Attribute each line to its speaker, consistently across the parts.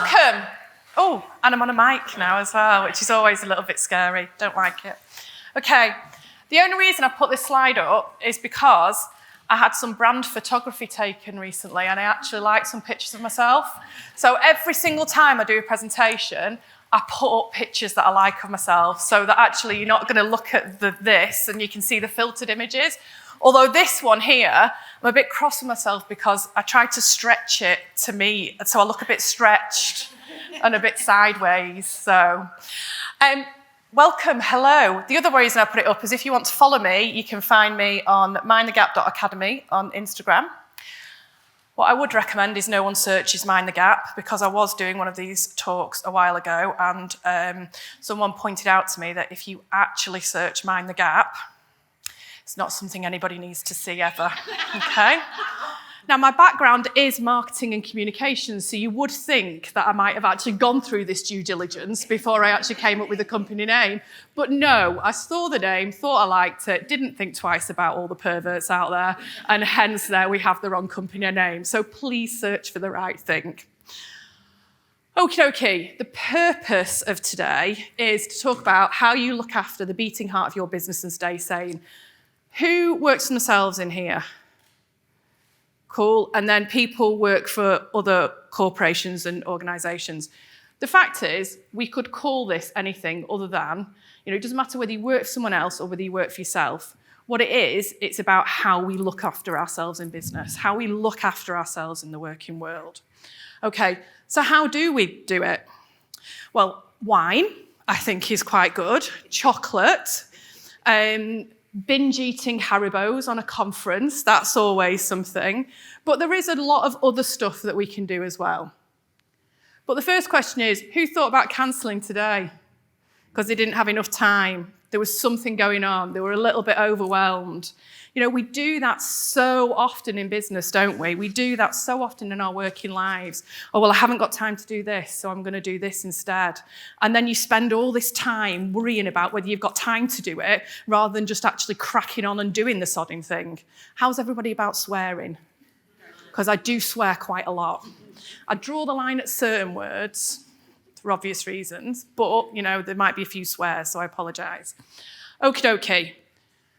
Speaker 1: Welcome. Oh, and I'm on a mic now as well, which is always a little bit scary. Don't like it. Okay, the only reason I put this slide up is because I had some brand photography taken recently and I actually like some pictures of myself. So every single time I do a presentation, I put up pictures that I like of myself so that actually you're not going to look at this and you can see the filtered images. Although this one here, I'm a bit cross with myself because I tried to stretch it to me, so I look a bit stretched and a bit sideways. So, welcome, hello. The other reason I put it up is if you want to follow me, you can find me on mindthegap.academy on Instagram. What I would recommend is no one searches Mind the Gap, because I was doing one of these talks a while ago and someone pointed out to me that if you actually search Mind the Gap, it's not something anybody needs to see ever, okay? Now, my background is marketing and communications, so you would think that I might have actually gone through this due diligence before I actually came up with the company name. But no, I saw the name, thought I liked it, didn't think twice about all the perverts out there, and hence there we have the wrong company name. So please search for the right thing. Okie dokie, the purpose of today is to talk about how you look after the beating heart of your business and stay sane. Who works for themselves in here? Cool. And then people work for other corporations and organisations. The fact is, we could call this anything other than, it doesn't matter whether you work for someone else or whether you work for yourself. What it is, it's about how we look after ourselves in business, how we look after ourselves in the working world. Okay, so how do we do it? Well, wine, I think, is quite good. Chocolate, binge eating Haribos on a conference, that's always something. But there is a lot of other stuff that we can do as well. But the first question is, who thought about cancelling today? Because they didn't have enough time. There was something going on. They were a little bit overwhelmed. We do that so often in business, don't we? We do that so often in our working lives. Oh, well, I haven't got time to do this, so I'm going to do this instead. And then you spend all this time worrying about whether you've got time to do it rather than just actually cracking on and doing the sodding thing. How's everybody about swearing? Because I do swear quite a lot. I draw the line at certain words for obvious reasons, but, there might be a few swears, so I apologise. Okie dokie.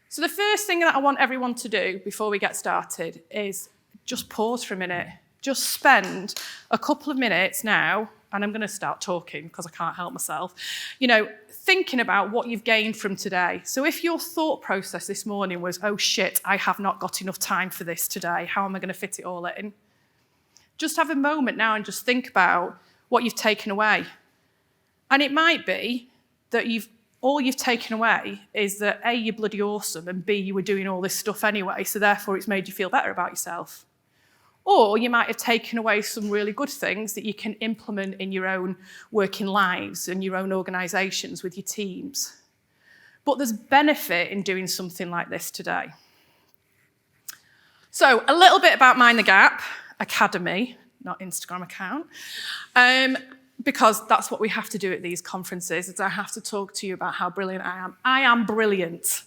Speaker 1: So the first thing that I want everyone to do before we get started is just pause for a minute. Just spend a couple of minutes now, and I'm going to start talking because I can't help myself, thinking about what you've gained from today. So if your thought process this morning was, oh shit, I have not got enough time for this today, how am I going to fit it all in? Just have a moment now and just think about what you've taken away. And it might be that all you've taken away is that A, you're bloody awesome, and B, you were doing all this stuff anyway, so therefore it's made you feel better about yourself. Or you might have taken away some really good things that you can implement in your own working lives and your own organisations with your teams. But there's benefit in doing something like this today. So a little bit about Mind the Gap Academy, not Instagram account. Because that's what we have to do at these conferences, is I have to talk to you about how brilliant I am. I am brilliant.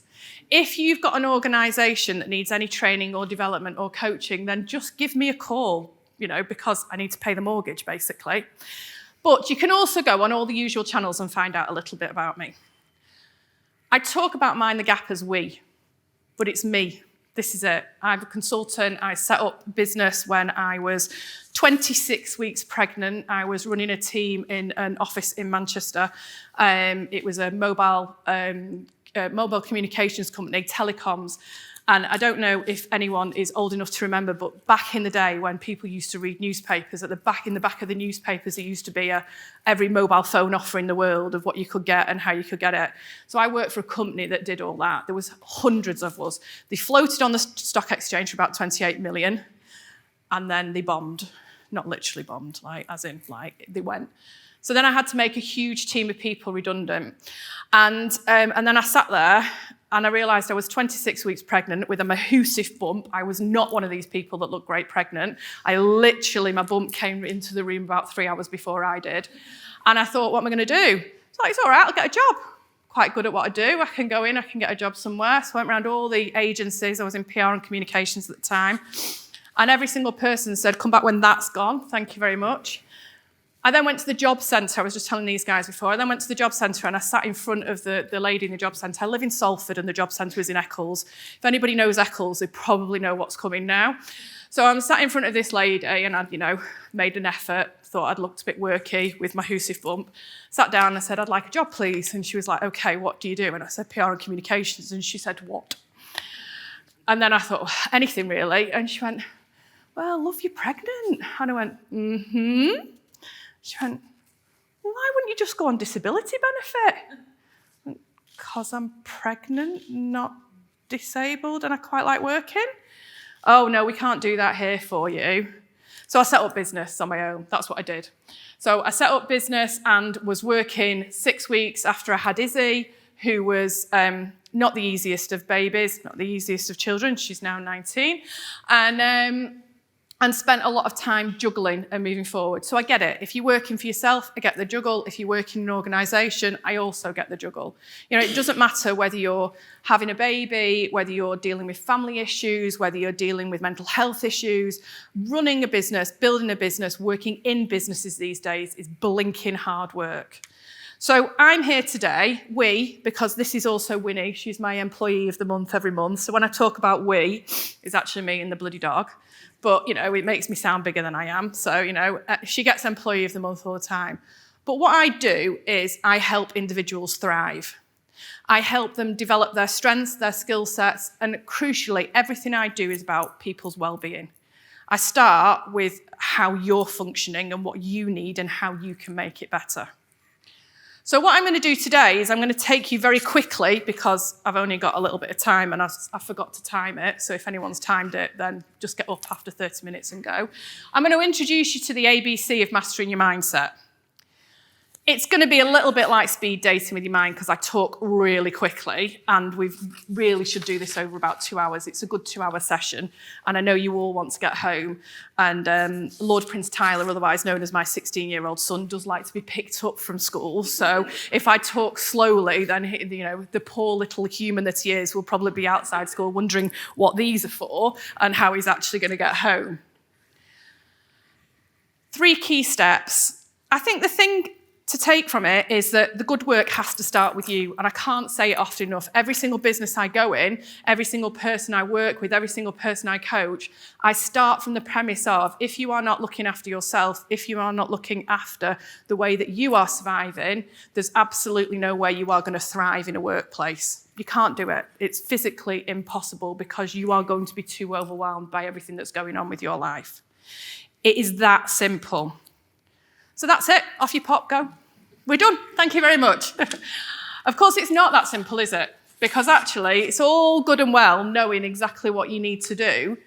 Speaker 1: If you've got an organisation that needs any training or development or coaching, then just give me a call, because I need to pay the mortgage, basically. But you can also go on all the usual channels and find out a little bit about me. I talk about Mind the Gap as we, but it's me. This is it. I'm a consultant. I set up business when I was 26 weeks pregnant. I was running a team in an office in Manchester. It was a mobile communications company, telecoms. And I don't know if anyone is old enough to remember, but back in the day when people used to read newspapers, in the back of the newspapers, there used to be every mobile phone offer in the world of what you could get and how you could get it. So I worked for a company that did all that. There was hundreds of us. They floated on the stock exchange for about 28 million, and then they bombed. Not literally bombed, they went. So then I had to make a huge team of people redundant. And then I sat there and I realised I was 26 weeks pregnant with a massive bump. I was not one of these people that looked great pregnant. My bump came into the room about 3 hours before I did. And I thought, what am I going to do? It's all right, I'll get a job. Quite good at what I do. I can go in, I can get a job somewhere. So I went around all the agencies. I was in PR and communications at the time. And every single person said, come back when that's gone. Thank you very much. I then went to the job centre. I was just telling these guys before. I then went to the job centre and I sat in front of the lady in the job centre. I live in Salford and the job centre was in Eccles. If anybody knows Eccles, they probably know what's coming now. So I'm sat in front of this lady and I'd, made an effort, thought I'd looked a bit worky with my Hoosif bump. Sat down and I said, I'd like a job, please. And she was like, okay, what do you do? And I said, PR and communications. And she said, what? And then I thought, well, anything really. And she went, well, love, you're pregnant. And I went, mm-hmm. She went, well, why wouldn't you just go on disability benefit? Because I'm pregnant, not disabled, and I quite like working. Oh, no, we can't do that here for you. So I set up business on my own. That's what I did. So I set up business and was working 6 weeks after I had Izzy, who was not the easiest of babies, not the easiest of children. She's now 19. And spent a lot of time juggling and moving forward. So I get it. If you're working for yourself, I get the juggle. If you're working in an organisation, I also get the juggle. It doesn't matter whether you're having a baby, whether you're dealing with family issues, whether you're dealing with mental health issues. Running a business, building a business, working in businesses these days is blinking hard work. So I'm here today, because this is also Winnie. She's my employee of the month every month. So when I talk about it's actually me and the bloody dog. But, it makes me sound bigger than I am. So, she gets employee of the month all the time. But what I do is I help individuals thrive. I help them develop their strengths, their skill sets, and crucially, everything I do is about people's well-being. I start with how you're functioning and what you need and how you can make it better. So what I'm going to do today is I'm going to take you very quickly, because I've only got a little bit of time and I forgot to time it. So if anyone's timed it, then just get up after 30 minutes and go. I'm going to introduce you to the ABC of mastering your mindset. It's going to be a little bit like speed dating with your mind because I talk really quickly and we really should do this over about 2 hours. It's a good 2-hour session and I know you all want to get home. And Lord Prince Tyler, otherwise known as my 16-year-old son, does like to be picked up from school. So if I talk slowly, then the poor little human that he is will probably be outside school wondering what these are for and how he's actually going to get home. 3 key steps. I think the thing to take from it is that the good work has to start with you. And I can't say it often enough. Every single business I go in, every single person I work with, every single person I coach, I start from the premise of, if you are not looking after yourself, if you are not looking after the way that you are surviving, there's absolutely no way you are going to thrive in a workplace. You can't do it. It's physically impossible because you are going to be too overwhelmed by everything that's going on with your life. It is that simple. So that's it. Off you pop, go. We're done. Thank you very much. Of course, it's not that simple, is it? Because actually, it's all good and well knowing exactly what you need to do.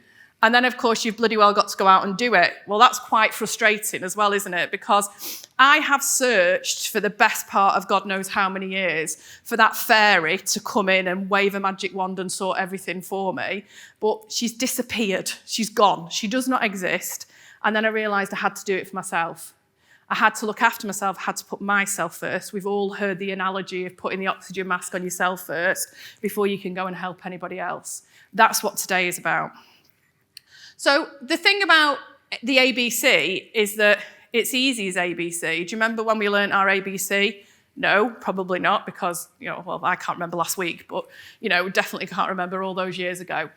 Speaker 1: And then, of course, you've bloody well got to go out and do it. Well, that's quite frustrating as well, isn't it? Because I have searched for the best part of God knows how many years for that fairy to come in and wave a magic wand and sort everything for me. But she's disappeared. She's gone. She does not exist. And then I realised I had to do it for myself. I had to look after myself, I had to put myself first. We've all heard the analogy of putting the oxygen mask on yourself first before you can go and help anybody else. That's what today is about. So the thing about the ABC is that it's easy as ABC. Do you remember when we learned our ABC? No, probably not, because, I can't remember last week, but, definitely can't remember all those years ago.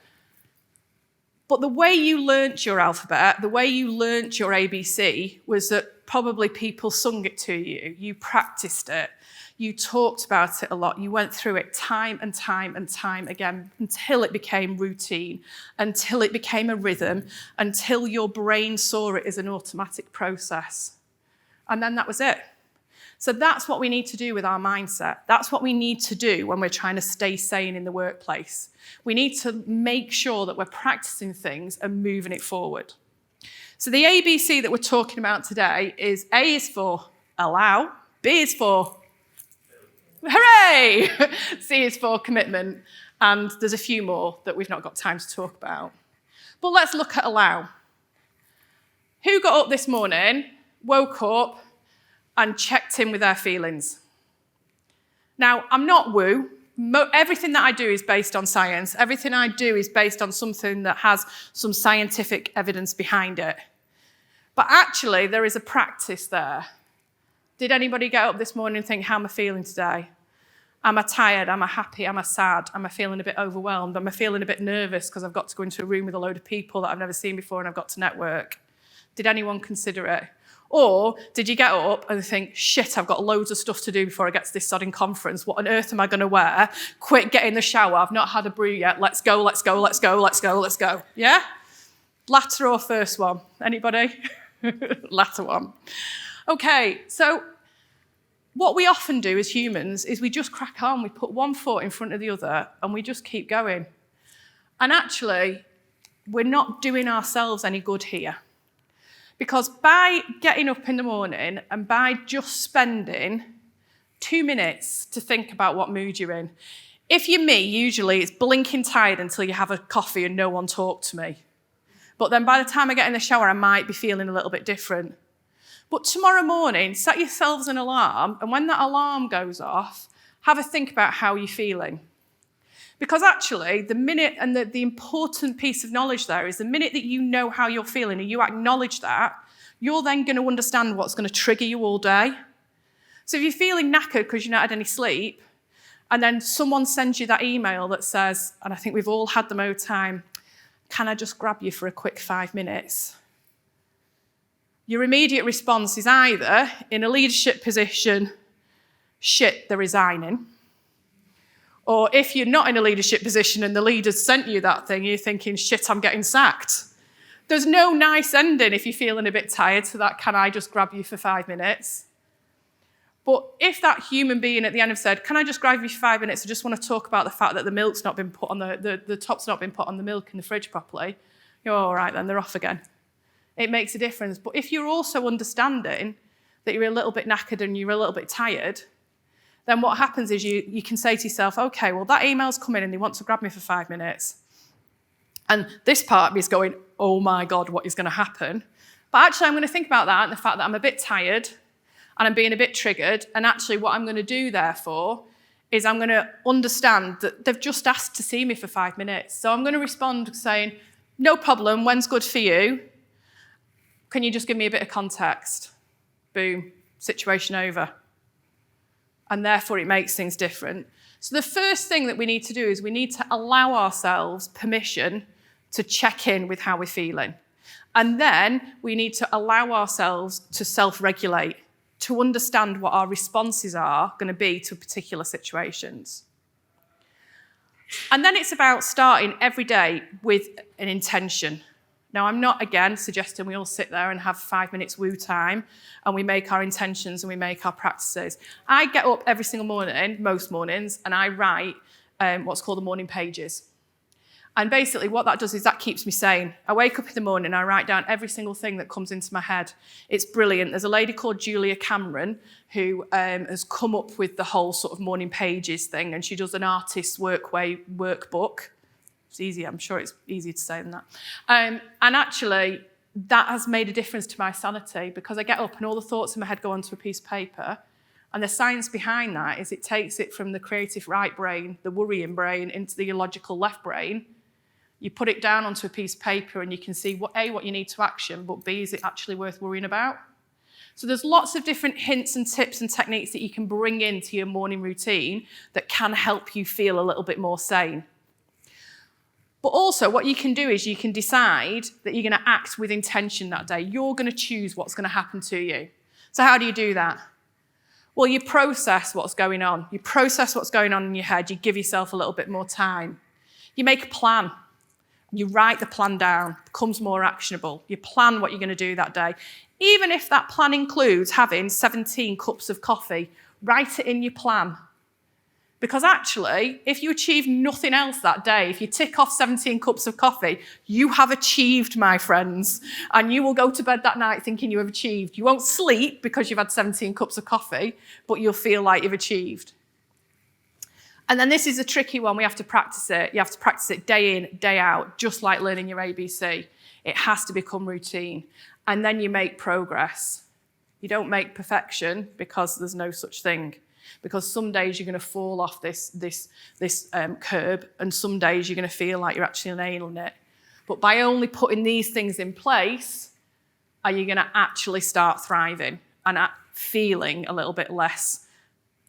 Speaker 1: But the way you learnt your alphabet, the way you learnt your ABC was that probably people sung it to you. You practiced it. You talked about it a lot. You went through it time and time and time again until it became routine, until it became a rhythm, until your brain saw it as an automatic process. And then that was it. So that's what we need to do with our mindset. That's what we need to do when we're trying to stay sane in the workplace. We need to make sure that we're practicing things and moving it forward. So the ABC that we're talking about today is A is for allow, B is for hooray, C is for commitment, and there's a few more that we've not got time to talk about. But let's look at allow. Who got up this morning, woke up, and checked in with their feelings? Now, I'm not woo. Everything that I do is based on science. Everything I do is based on something that has some scientific evidence behind it. But actually, there is a practice there. Did anybody get up this morning and think, how am I feeling today? Am I tired? Am I happy? Am I sad? Am I feeling a bit overwhelmed? Am I feeling a bit nervous because I've got to go into a room with a load of people that I've never seen before and I've got to network? Did anyone consider it? Or did you get up and think, shit, I've got loads of stuff to do before I get to this sodding conference. What on earth am I going to wear? Quick, get in the shower. I've not had a brew yet. Let's go, let's go, let's go, let's go, let's go. Yeah? Latter or first one? Anybody? Latter one. Okay, so what we often do as humans is we just crack on. We put one foot in front of the other and we just keep going. And actually, we're not doing ourselves any good here. Because by getting up in the morning and by just spending 2 minutes to think about what mood you're in. If you're me, usually it's blinking tired until you have a coffee and no one talk to me. But then by the time I get in the shower, I might be feeling a little bit different. But tomorrow morning, set yourselves an alarm, and when that alarm goes off, have a think about how you're feeling. Because actually, the minute, and the important piece of knowledge there is the minute that you know how you're feeling and you acknowledge that, you're then going to understand what's going to trigger you all day. So if you're feeling knackered because you've not had any sleep, and then someone sends you that email that says, and I think we've all had them over time, can I just grab you for a quick 5 minutes? Your immediate response is either, in a leadership position, shit, they're resigning. Or if you're not in a leadership position and the leader's sent you that thing, you're thinking, shit, I'm getting sacked. There's no nice ending if you're feeling a bit tired to that, can I just grab you for 5 minutes? But if that human being at the end have said, can I just grab you for 5 minutes? I just want to talk about the fact that the milk's not been put on the top's not been put on the milk in the fridge properly. You're all right then, they're off again. It makes a difference. But if you're also understanding that you're a little bit knackered and you're a little bit tired, then what happens is you can say to yourself, okay, well, that email's come in and they want to grab me for 5 minutes. And this part of me is going, oh my God, what is going to happen? But actually, I'm going to think about that and the fact that I'm a bit tired and I'm being a bit triggered. And actually, what I'm going to do, therefore, is I'm going to understand that they've just asked to see me for 5 minutes. So I'm going to respond saying, no problem, when's good for you? Can you just give me a bit of context? Boom, situation over. And therefore, it makes things different. So the first thing that we need to do is we need to allow ourselves permission to check in with how we're feeling. And then we need to allow ourselves to self-regulate, to understand what our responses are going to be to particular situations. And then it's about starting every day with an intention. Now, I'm not, again, suggesting we all sit there and have 5 minutes woo time and we make our intentions and we make our practices. I get up every single morning, most mornings, and I write what's called the morning pages. And basically what that does is that keeps me sane. I wake up in the morning and I write down every single thing that comes into my head. It's brilliant. There's a lady called Julia Cameron who has come up with the whole sort of morning pages thing, and she does an artist's workbook. It's easy, I'm sure it's easier to say than that. And actually, that has made a difference to my sanity because I get up and all the thoughts in my head go onto a piece of paper. And the science behind that is it takes it from the creative right brain, the worrying brain, into the illogical left brain. You put it down onto a piece of paper and you can see, what you need to action, but B, is it actually worth worrying about? So there's lots of different hints and tips and techniques that you can bring into your morning routine that can help you feel a little bit more sane. But also what you can do is you can decide that you're going to act with intention that day. You're going to choose what's going to happen to you. So how do you do that? Well, you process what's going on. You process what's going on in your head. You give yourself a little bit more time. You make a plan. You write the plan down. It becomes more actionable. You plan what you're going to do that day. Even if that plan includes having 17 cups of coffee, write it in your plan. Because actually, if you achieve nothing else that day, if you tick off 17 cups of coffee, you have achieved, my friends. And you will go to bed that night thinking you have achieved. You won't sleep because you've had 17 cups of coffee, but you'll feel like you've achieved. And then this is a tricky one. We have to practice it. You have to practice it day in, day out, just like learning your ABC. It has to become routine. And then you make progress. You don't make perfection because there's no such thing. Because some days you're going to fall off this curb, and some days you're going to feel like you're actually nailing it. But by only putting these things in place, are you going to actually start thriving? And feeling a little bit less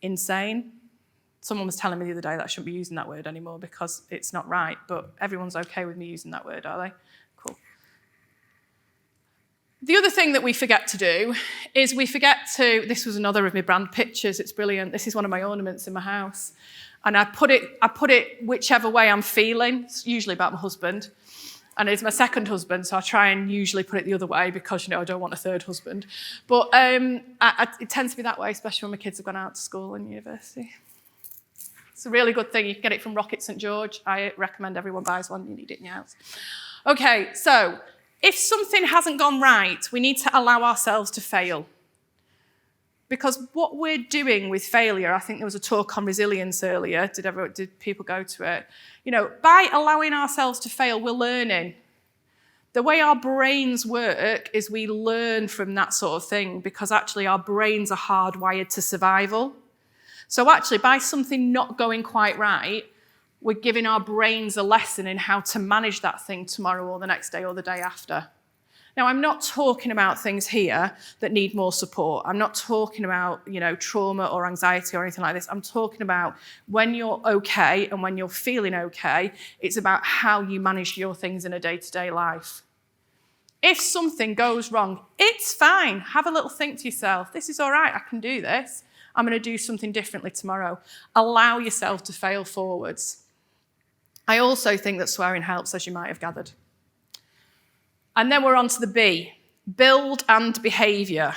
Speaker 1: insane. Someone was telling me the other day that I shouldn't be using that word anymore because it's not right, but everyone's okay with me using that word, are they? Cool. The other thing that we forget to do is we forget to, this was another of my brand pictures, it's brilliant. This is one of my ornaments in my house. And I put it whichever way I'm feeling. It's usually about my husband. And it's my second husband, so I try and usually put it the other way because, I don't want a third husband. But it tends to be that way, especially when my kids have gone out to school and university. It's a really good thing. You can get it from Rocket St. George. I recommend everyone buys one. You need it in your house. Okay, so if something hasn't gone right, we need to allow ourselves to fail. Because what we're doing with failure, I think there was a talk on resilience earlier. Did people go to it? By allowing ourselves to fail, we're learning. The way our brains work is we learn from that sort of thing because actually our brains are hardwired to survival. So actually, by something not going quite right, we're giving our brains a lesson in how to manage that thing tomorrow or the next day or the day after. Now, I'm not talking about things here that need more support. I'm not talking about, trauma or anxiety or anything like this. I'm talking about when you're okay and when you're feeling okay, it's about how you manage your things in a day-to-day life. If something goes wrong, it's fine. Have a little think to yourself, this is all right, I can do this. I'm going to do something differently tomorrow. Allow yourself to fail forwards. I also think that swearing helps, as you might have gathered. And then we're on to the B, build and behaviour.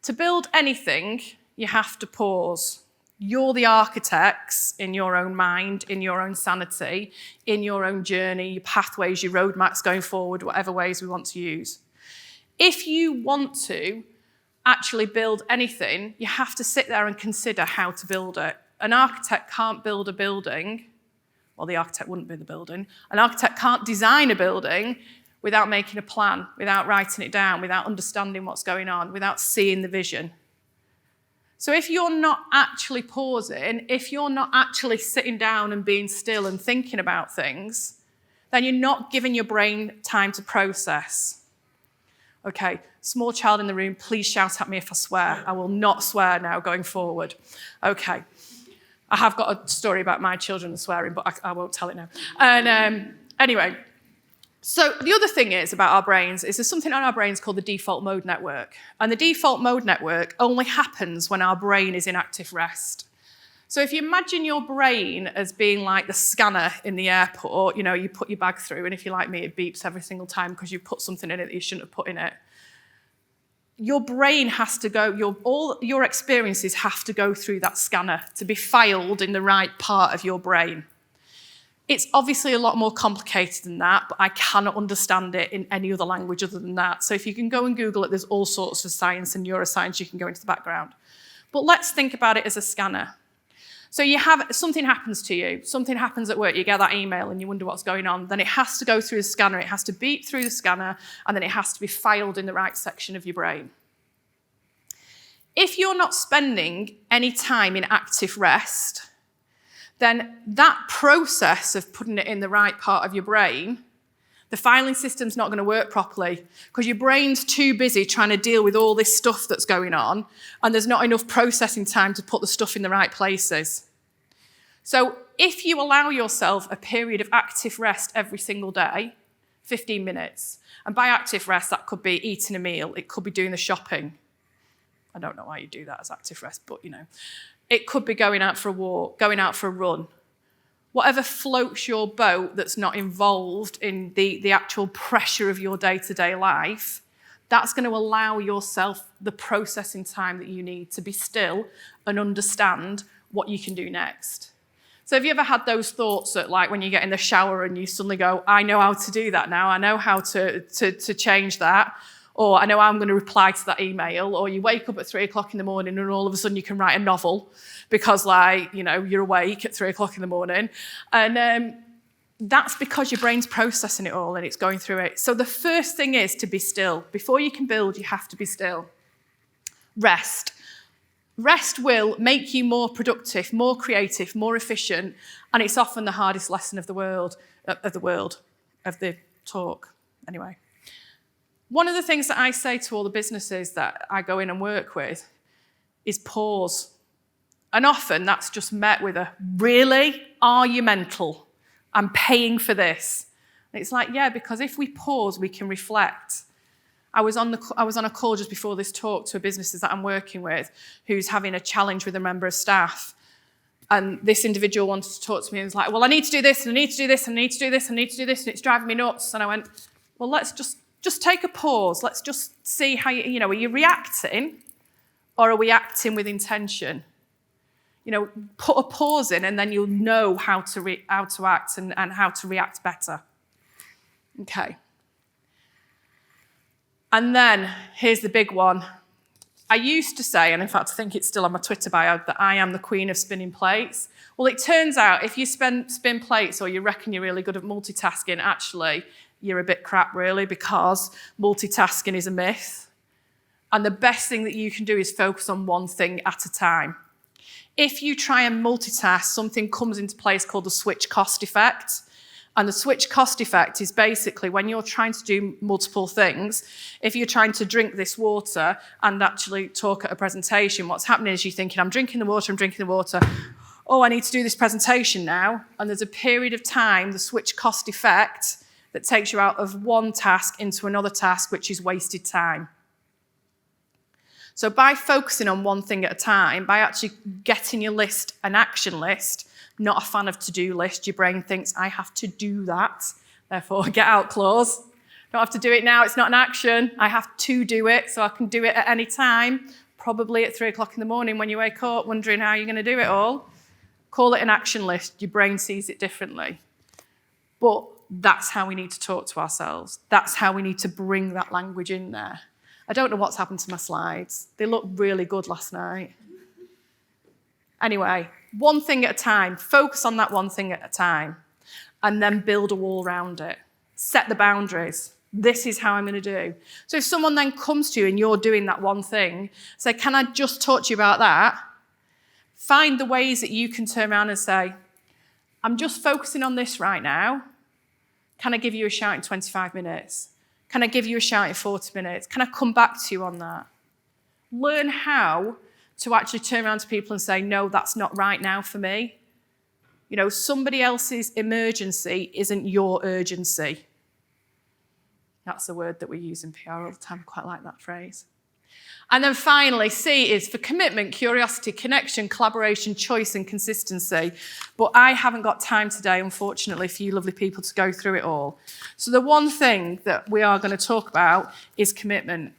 Speaker 1: To build anything, you have to pause. You're the architects in your own mind, in your own sanity, in your own journey, your pathways, your roadmaps going forward, whatever ways we want to use. If you want to actually build anything, you have to sit there and consider how to build it. An architect can't build a building. Well, the architect wouldn't be the building. An architect can't design a building without making a plan, without writing it down, without understanding what's going on, without seeing the vision. So if you're not actually pausing, if you're not actually sitting down and being still and thinking about things, then you're not giving your brain time to process. Okay, small child in the room, please shout at me if I swear. I will not swear now going forward. Okay. I have got a story about my children and swearing, but I won't tell it now. And anyway, so the other thing is about our brains is there's something on our brains called the default mode network. And the default mode network only happens when our brain is in active rest. So if you imagine your brain as being like the scanner in the airport, you put your bag through, and if you're like me, it beeps every single time because you put something in it that you shouldn't have put in it. Your brain has to go, all your experiences have to go through that scanner to be filed in the right part of your brain. It's obviously a lot more complicated than that, but I cannot understand it in any other language other than that. So if you can go and Google it, there's all sorts of science and neuroscience you can go into the background. But let's think about it as a scanner. So something happens to you, something happens at work, you get that email and you wonder what's going on, then it has to go through the scanner, it has to beep through the scanner, and then it has to be filed in the right section of your brain. If you're not spending any time in active rest, then that process of putting it in the right part of your brain, the filing system's not going to work properly because your brain's too busy trying to deal with all this stuff that's going on, and there's not enough processing time to put the stuff in the right places. So if you allow yourself a period of active rest every single day, 15 minutes, and by active rest, that could be eating a meal, it could be doing the shopping. I don't know why you do that as active rest, but it could be going out for a walk, going out for a run. Whatever floats your boat that's not involved in the actual pressure of your day-to-day life, that's going to allow yourself the processing time that you need to be still and understand what you can do next. So have you ever had those thoughts that, like, when you get in the shower and you suddenly go, I know how to do that now, I know how to change that, or I know I'm going to reply to that email, or you wake up at 3 o'clock in the morning and all of a sudden you can write a novel because, you're awake at 3 o'clock in the morning. And that's because your brain's processing it all and it's going through it. So the first thing is to be still. Before you can build, you have to be still. Rest. Rest will make you more productive, more creative, more efficient, and it's often the hardest lesson of the talk. Anyway. One of the things that I say to all the businesses that I go in and work with is pause. And often that's just met with a, really? Are you mental? I'm paying for this. And it's like, yeah, because if we pause, we can reflect. I was on a call just before this talk to a business that I'm working with who's having a challenge with a member of staff. And this individual wanted to talk to me and was like, well, I need to do this, and I need to do this, and I need to do this, and I need to do this, and it's driving me nuts. And I went, well, let's just take a pause. Let's just see how are you reacting or are we acting with intention? Put a pause in and then you'll know how to act and how to react better. Okay. And then here's the big one. I used to say, and in fact I think it's still on my Twitter bio, that I am the queen of spinning plates. Well, it turns out if you spin plates or you reckon you're really good at multitasking, actually you're a bit crap really, because multitasking is a myth. And the best thing that you can do is focus on one thing at a time. If you try and multitask, something comes into place called the switch cost effect. And the switch cost effect is basically when you're trying to do multiple things, if you're trying to drink this water and actually talk at a presentation, what's happening is you're thinking, I'm drinking the water. Oh, I need to do this presentation now. And there's a period of time, the switch cost effect, that takes you out of one task into another task, which is wasted time. So by focusing on one thing at a time, by actually getting your list an action list, not a fan of to-do list, your brain thinks, I have to do that, therefore get out clause. Don't have to do it now, it's not an action. I have to do it, so I can do it at any time, probably at 3 o'clock in the morning when you wake up, wondering how you're going to do it all. Call it an action list, your brain sees it differently. But that's how we need to talk to ourselves. That's how we need to bring that language in there. I don't know what's happened to my slides. They looked really good last night. Anyway, one thing at a time. Focus on that one thing at a time. And then build a wall around it. Set the boundaries. This is how I'm going to do. So if someone then comes to you and you're doing that one thing, say, can I just talk to you about that? Find the ways that you can turn around and say, I'm just focusing on this right now. Can I give you a shout in 25 minutes? Can I give you a shout in 40 minutes? Can I come back to you on that? Learn how to actually turn around to people and say, no, that's not right now for me. Somebody else's emergency isn't your urgency. That's a word that we use in PR all the time. I quite like that phrase. And then finally, C is for commitment, curiosity, connection, collaboration, choice, and consistency. But I haven't got time today, unfortunately, for you lovely people to go through it all. So the one thing that we are going to talk about is commitment.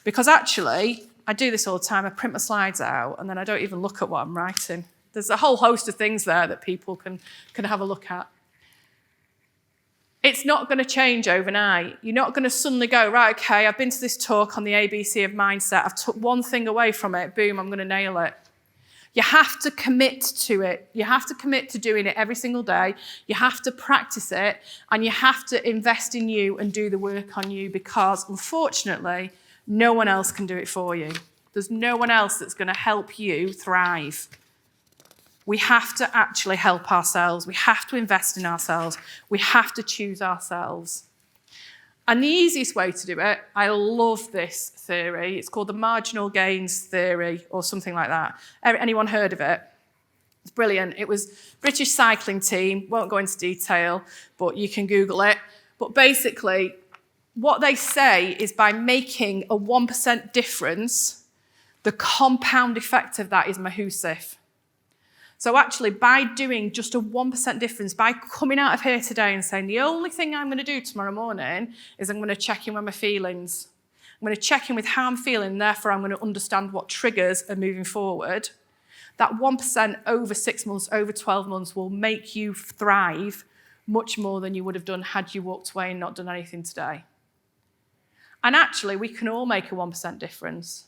Speaker 1: Because actually, I do this all the time. I print my slides out, and then I don't even look at what I'm writing. There's a whole host of things there that people can have a look at. It's not going to change overnight. You're not going to suddenly go, right, okay, I've been to this talk on the ABC of mindset. I've took one thing away from it. Boom, I'm going to nail it. You have to commit to it. You have to commit to doing it every single day. You have to practice it. And you have to invest in you and do the work on you because, unfortunately, no one else can do it for you. There's no one else that's going to help you thrive. We have to actually help ourselves. We have to invest in ourselves. We have to choose ourselves. And the easiest way to do it, I love this theory. It's called the marginal gains theory or something like that. Anyone heard of it? It's brilliant. It was British cycling team. Won't go into detail, but you can Google it. But basically, what they say is by making a 1% difference, the compound effect of that is massive. So actually, by doing just a 1% difference, by coming out of here today and saying, the only thing I'm going to do tomorrow morning is I'm going to check in with my feelings. I'm going to check in with how I'm feeling, therefore I'm going to understand what triggers are moving forward. That 1% over 6 months, over 12 months will make you thrive much more than you would have done had you walked away and not done anything today. And actually, we can all make a 1% difference.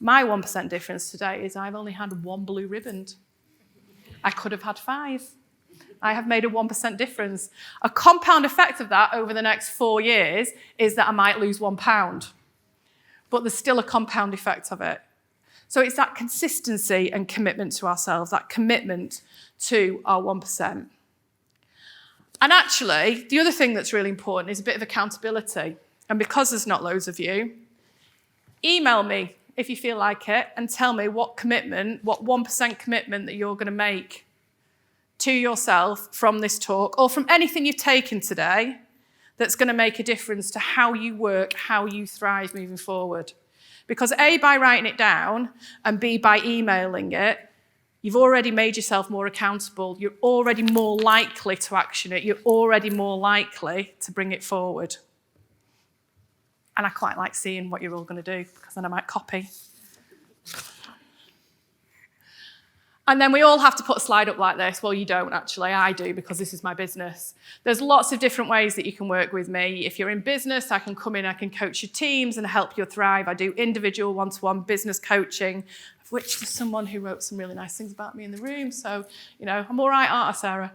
Speaker 1: My 1% difference today is I've only had one blue ribbon. I could have had 5. I have made a 1% difference. A compound effect of that over the next 4 years is that I might lose £1. But there's still a compound effect of it. So it's that consistency and commitment to ourselves, that commitment to our 1%. And actually, the other thing that's really important is a bit of accountability. And because there's not loads of you, email me if you feel like it and tell me what 1% commitment that you're going to make to yourself from this talk or from anything you've taken today that's going to make a difference to how you work, how you thrive moving forward. Because A, by writing it down, and B, by emailing it, you've already made yourself more accountable. You're already more likely to action it. You're already more likely to bring it forward. And I quite like seeing what you're all going to do, because then I might copy. And then we all have to put a slide up like this. Well, you don't, actually. I do, because this is my business. There's lots of different ways that you can work with me. If you're in business, I can come in, I can coach your teams and help you thrive. I do individual one-to-one business coaching, of which there's someone who wrote some really nice things about me in the room. So, I'm all right, aren't I, Sarah?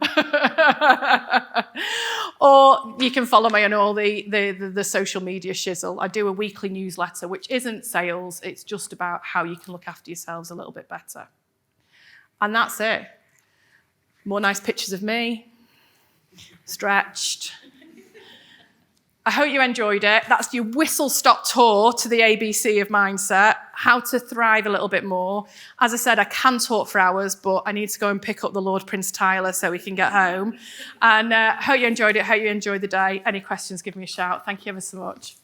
Speaker 1: Or you can follow me on all the social media shizzle. I do a weekly newsletter, which isn't sales. It's just about how you can look after yourselves a little bit better. And that's it. More nice pictures of me, stretched. I hope you enjoyed it. That's your whistle-stop tour to the ABC of mindset, how to thrive a little bit more. As I said, I can talk for hours, but I need to go and pick up the Lord Prince Tyler so we can get home. And hope you enjoyed it. Hope you enjoyed the day. Any questions, give me a shout. Thank you ever so much.